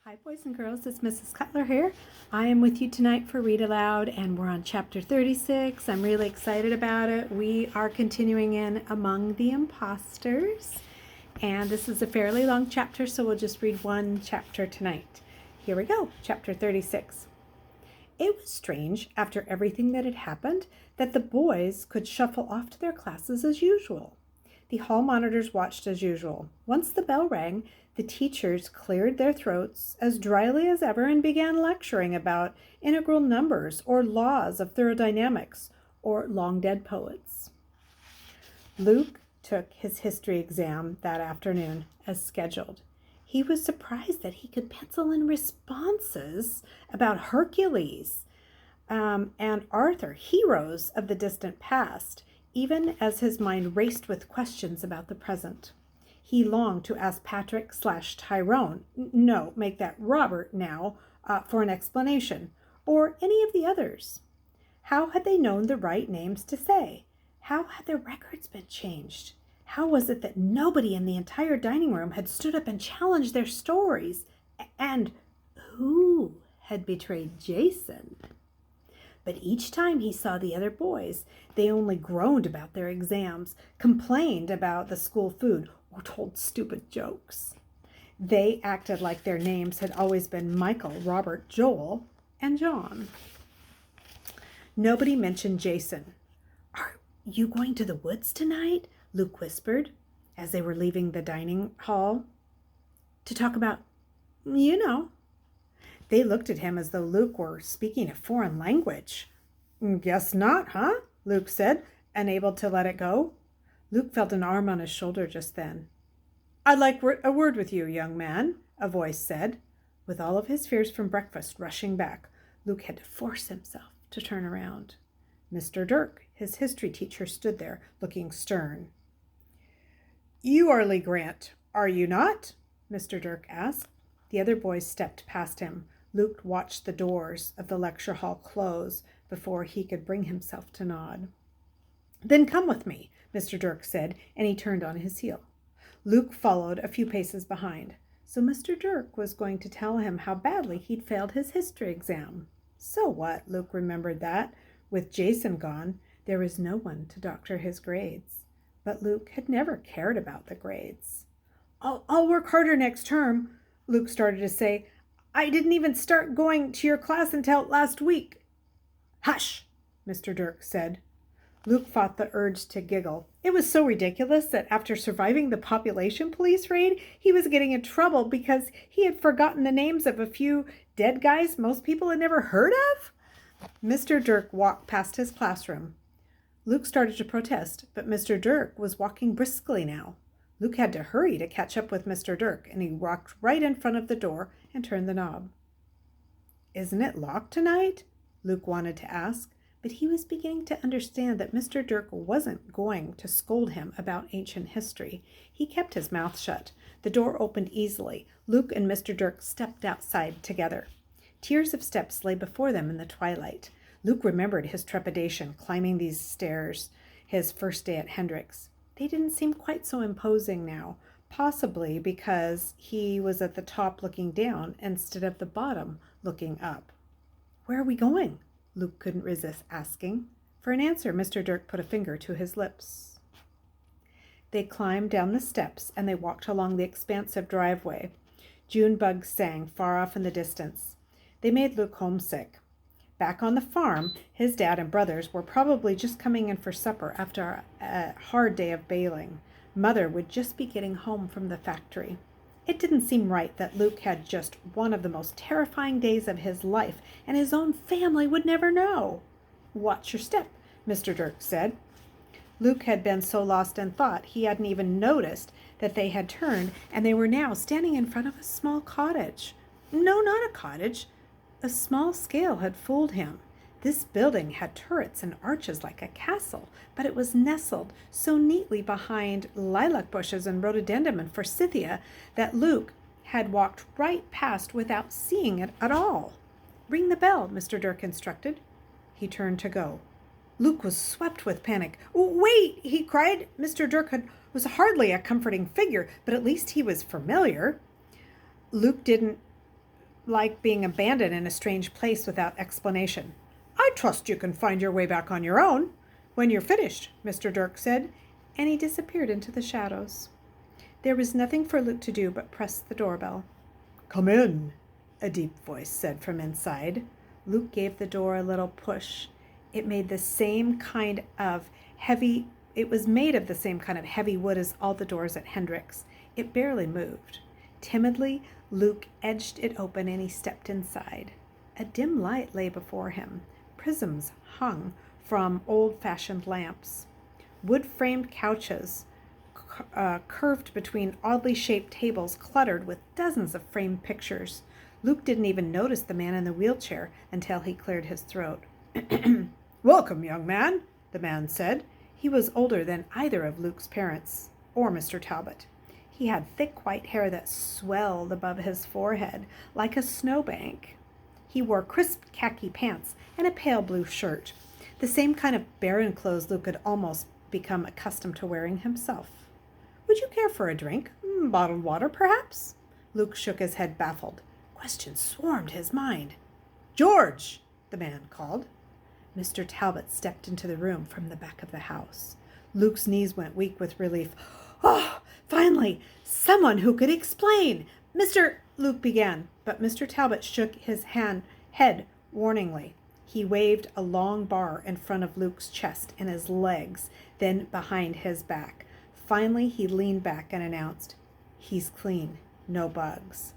Hi, boys and girls. It's Mrs. Cutler here. I am with you tonight for Read Aloud, and we're on chapter 36. I'm really excited about it. We are continuing in Among the Imposters, and this is a fairly long chapter, so we'll just read one chapter tonight. Here we go, chapter 36. It was strange, after everything that had happened, that the boys could shuffle off to their classes as usual. The hall monitors watched as usual. Once the bell rang, the teachers cleared their throats as dryly as ever and began lecturing about integral numbers or laws of thermodynamics or long-dead poets. Luke took his history exam that afternoon as scheduled. He was surprised that he could pencil in responses about Hercules and Arthur, heroes of the distant past, even as his mind raced with questions about the present. He longed to ask Patrick/Tyrone, no, make that Robert now, for an explanation, or any of the others. How had they known the right names to say? How had their records been changed? How was it that nobody in the entire dining room had stood up and challenged their stories? And who had betrayed Jason? But each time he saw the other boys, they only groaned about their exams, complained about the school food, or told stupid jokes. They acted like their names had always been Michael, Robert, Joel, and John. Nobody mentioned Jason. "Are you going to the woods tonight?" Luke whispered as they were leaving the dining hall. "To talk about, you know." They looked at him as though Luke were speaking a foreign language. "Guess not, huh?" Luke said, unable to let it go. Luke felt an arm on his shoulder just then. "I'd like a word with you, young man," a voice said. With all of his fears from breakfast rushing back, Luke had to force himself to turn around. Mr. Dirk, his history teacher, stood there, looking stern. "You are Lee Grant, are you not?" Mr. Dirk asked. The other boys stepped past him. Luke watched the doors of the lecture hall close before he could bring himself to nod. "Then come with me," Mr. Dirk said, and he turned on his heel. Luke followed a few paces behind. So Mr. Dirk was going to tell him how badly he'd failed his history exam. So what? Luke remembered that. With Jason gone, there was no one to doctor his grades. But Luke had never cared about the grades. I'll work harder next term," Luke started to say. "I didn't even start going to your class until last week." "Hush," Mr. Dirk said. Luke fought the urge to giggle. It was so ridiculous that after surviving the population police raid, he was getting in trouble because he had forgotten the names of a few dead guys most people had never heard of. Mr. Dirk walked past his classroom. Luke started to protest, but Mr. Dirk was walking briskly now. Luke had to hurry to catch up with Mr. Dirk, and he walked right in front of the door and turned the knob. "Isn't it locked tonight?" Luke wanted to ask, but he was beginning to understand that Mr. Dirk wasn't going to scold him about ancient history. He kept his mouth shut. The door opened easily. Luke and Mr. Dirk stepped outside together. Tiers of steps lay before them in the twilight. Luke remembered his trepidation climbing these stairs his first day at Hendrick's. They didn't seem quite so imposing now, possibly because he was at the top looking down instead of the bottom looking up. "Where are we going?" Luke couldn't resist asking. For an answer, Mr. Dirk put a finger to his lips. They climbed down the steps and they walked along the expansive driveway. June bugs sang far off in the distance. They made Luke homesick. Back on the farm, his dad and brothers were probably just coming in for supper after a hard day of baling. Mother would just be getting home from the factory. It didn't seem right that Luke had just one of the most terrifying days of his life, and his own family would never know. "Watch your step," Mr. Dirk said. Luke had been so lost in thought he hadn't even noticed that they had turned, and they were now standing in front of a small cottage. No, not a cottage. A small scale had fooled him. This building had turrets and arches like a castle, but it was nestled so neatly behind lilac bushes and rhododendron and forsythia that Luke had walked right past without seeing it at all. "Ring the bell," Mr. Dirk instructed. He turned to go. Luke was swept with panic. "Wait," he cried. Mr. Dirk was hardly a comforting figure, but at least he was familiar. Luke didn't like being abandoned in a strange place without explanation. I trust you can find your way back on your own when you're finished, Mr. Dirk said, and he disappeared into the shadows. There was nothing for Luke to do but press the doorbell. Come in, a deep voice said from inside. Luke gave the door a little push. It was made of the same kind of heavy wood as all the doors at Hendrick's. It barely moved. Timidly, Luke edged it open and he stepped inside. A dim light lay before him. Prisms hung from old-fashioned lamps. Wood-framed couches curved between oddly shaped tables cluttered with dozens of framed pictures. Luke didn't even notice the man in the wheelchair until he cleared his throat. Welcome, young man, the man said. He was older than either of Luke's parents or Mr. Talbot. He had thick white hair that swelled above his forehead like a snowbank. He wore crisp khaki pants and a pale blue shirt, the same kind of barren clothes Luke had almost become accustomed to wearing himself. Would you care for a drink? Bottled water, perhaps? Luke shook his head, baffled. Questions swarmed his mind. George, the man called. Mr. Talbot stepped into the room from the back of the house. Luke's knees went weak with relief. Oh, finally, someone who could explain. Luke began, but Mr. Talbot shook his head warningly. He waved a long bar in front of Luke's chest and his legs, then behind his back. Finally, he leaned back and announced, He's clean, no bugs.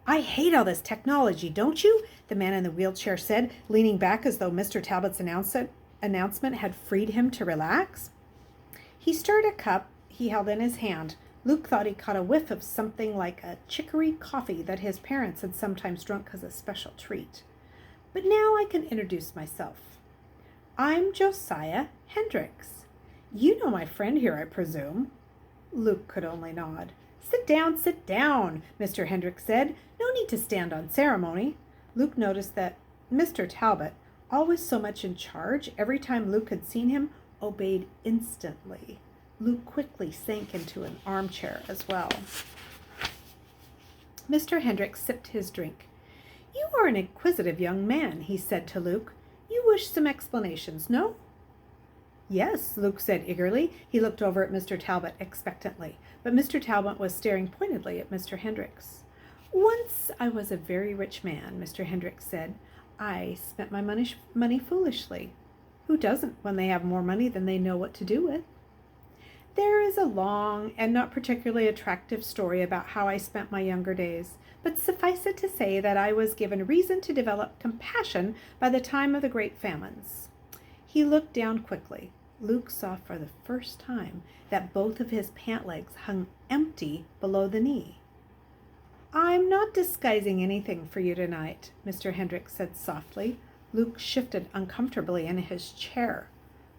I hate all this technology, don't you? The man in the wheelchair said, leaning back as though Mr. Talbot's announcement had freed him to relax. He stirred a cup he held in his hand. Luke thought he caught a whiff of something like a chicory coffee that his parents had sometimes drunk as a special treat. But now I can introduce myself. I'm Josiah Hendricks. You know my friend here, I presume. Luke could only nod. Sit down, Mr. Hendricks said. No need to stand on ceremony. Luke noticed that Mr. Talbot, always so much in charge, every time Luke had seen him, obeyed instantly. Luke quickly sank into an armchair as well. Mr. Hendricks sipped his drink. You are an inquisitive young man, he said to Luke. You wish some explanations, no? Yes, Luke said eagerly. He looked over at Mr. Talbot expectantly, but Mr. Talbot was staring pointedly at Mr. Hendricks. Once I was a very rich man, Mr. Hendricks said. I spent my money foolishly. Who doesn't when they have more money than they know what to do with? There is a long and not particularly attractive story about how I spent my younger days, but suffice it to say that I was given reason to develop compassion by the time of the great famines. He looked down quickly. Luke saw for the first time that both of his pant legs hung empty below the knee. I'm not disguising anything for you tonight, Mr. Hendricks said softly. Luke shifted uncomfortably in his chair.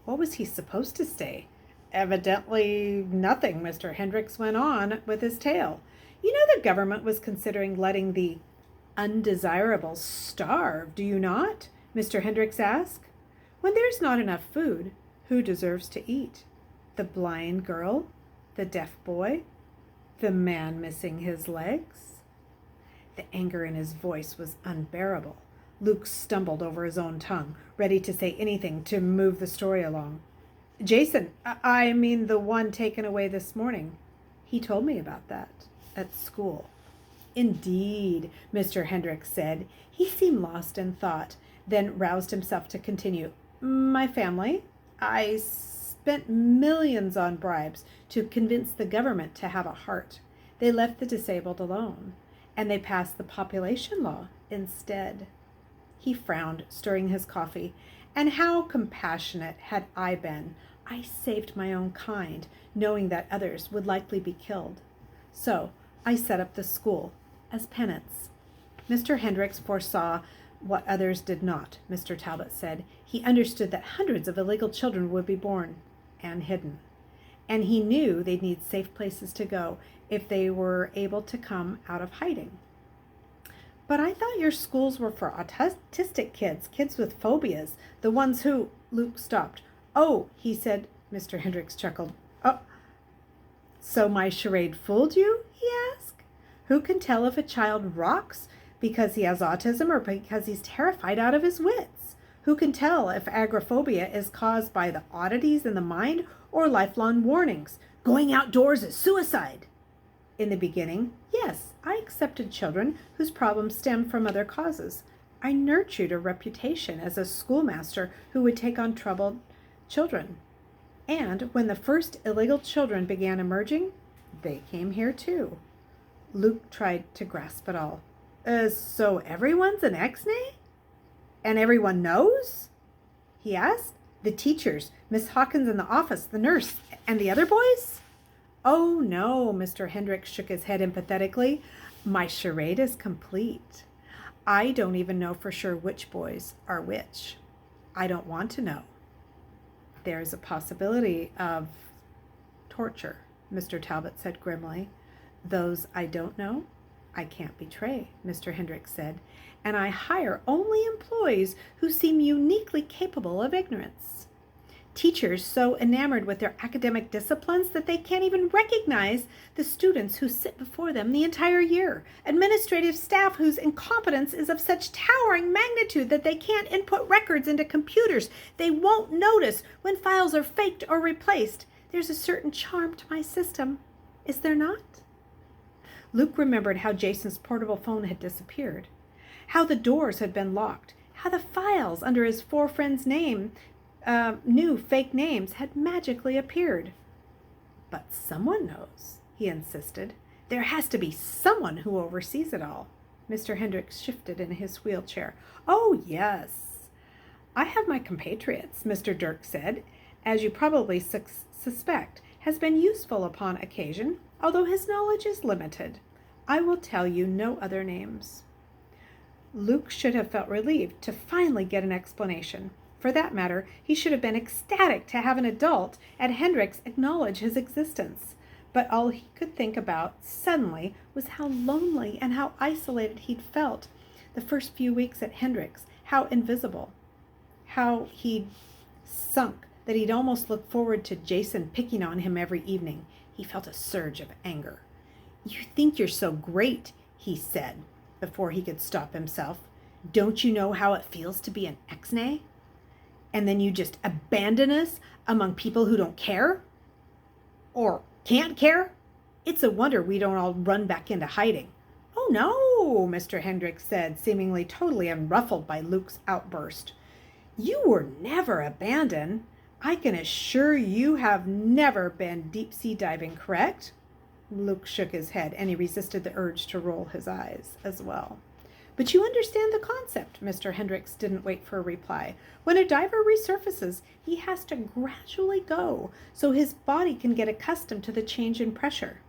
What was he supposed to say? Evidently nothing, Mr. Hendricks went on with his tale. You know the government was considering letting the undesirables starve, do you not? Mr. Hendricks asked. When there's not enough food, who deserves to eat? The blind girl? The deaf boy? The man missing his legs? The anger in his voice was unbearable. Luke stumbled over his own tongue, ready to say anything to move the story along. Jason, I mean the one taken away this morning. He told me about that at school. Indeed, Mr. Hendricks said. He seemed lost in thought, then roused himself to continue. My family? I spent millions on bribes to convince the government to have a heart. They left the disabled alone, and they passed the population law instead. He frowned, stirring his coffee. And how compassionate had I been? I saved my own kind, knowing that others would likely be killed. So I set up the school as penance. Mr. Hendricks foresaw what others did not, Mr. Talbot said. He understood that hundreds of illegal children would be born and hidden. And he knew they'd need safe places to go if they were able to come out of hiding. But I thought your schools were for autistic kids with phobias, the ones who... Luke stopped. Oh, he said. Mr. Hendricks chuckled. Oh, so my charade fooled you? He asked. Who can tell if a child rocks because he has autism or because he's terrified out of his wits. Who can tell if agoraphobia is caused by the oddities in the mind or lifelong warnings? Going outdoors is suicide. In the beginning, yes, I accepted children whose problems stemmed from other causes. I nurtured a reputation as a schoolmaster who would take on troubled children. And when the first illegal children began emerging, they came here too. Luke tried to grasp it all. So everyone's an ex-nay? And everyone knows? He asked. The teachers, Miss Hawkins in the office, the nurse, and the other boys? Oh, no, Mr. Hendricks shook his head empathetically. My charade is complete. I don't even know for sure which boys are which. I don't want to know. There's a possibility of torture, Mr. Talbot said grimly. Those I don't know, I can't betray, Mr. Hendricks said, and I hire only employees who seem uniquely capable of ignorance. Teachers so enamored with their academic disciplines that they can't even recognize the students who sit before them the entire year. Administrative staff whose incompetence is of such towering magnitude that they can't input records into computers. They won't notice when files are faked or replaced. There's a certain charm to my system, is there not? Luke remembered how Jason's portable phone had disappeared, how the doors had been locked, how the files under his four friends' new fake names had magically appeared. But someone knows, he insisted. There has to be someone who oversees it all. Mr. Hendricks shifted in his wheelchair. Oh, yes. I have my compatriots, Mr. Dirk said, as you probably suspect, has been useful upon occasion, although his knowledge is limited. I will tell you no other names. Luke should have felt relieved to finally get an explanation. For that matter, he should have been ecstatic to have an adult at Hendricks acknowledge his existence. But all he could think about suddenly was how lonely and how isolated he'd felt the first few weeks at Hendricks, how invisible, how he'd sunk, that he'd almost looked forward to Jason picking on him every evening. He felt a surge of anger. You think you're so great, he said, before he could stop himself. Don't you know how it feels to be an ex-nay? And then you just abandon us among people who don't care? Or can't care? It's a wonder we don't all run back into hiding. Oh, no, Mr. Hendricks said, seemingly totally unruffled by Luke's outburst. You were never abandoned. I can assure you have never been deep-sea diving, correct? Luke shook his head, and he resisted the urge to roll his eyes as well. But you understand the concept. Mr. Hendricks didn't wait for a reply. When a diver resurfaces, he has to gradually go so his body can get accustomed to the change in pressure.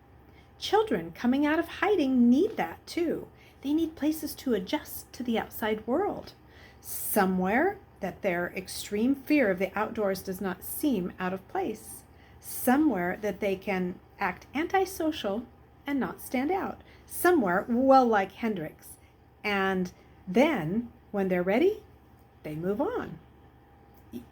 Children coming out of hiding need that too. They need places to adjust to the outside world. Somewhere that their extreme fear of the outdoors does not seem out of place. Somewhere that they can act antisocial and not stand out. Somewhere, well, like Hendricks. And then, when they're ready, they move on.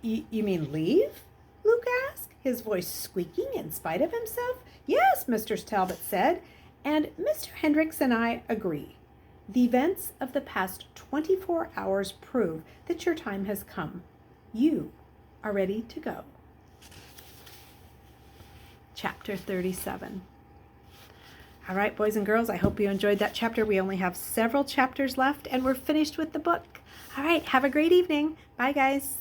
You mean leave? Luke asked, his voice squeaking in spite of himself. Yes, Mr. Talbot said, and Mr. Hendricks and I agree. The events of the past 24 hours prove that your time has come. You are ready to go. Chapter 37. All right, boys and girls, I hope you enjoyed that chapter. We only have several chapters left, and we're finished with the book. All right, have a great evening. Bye, guys.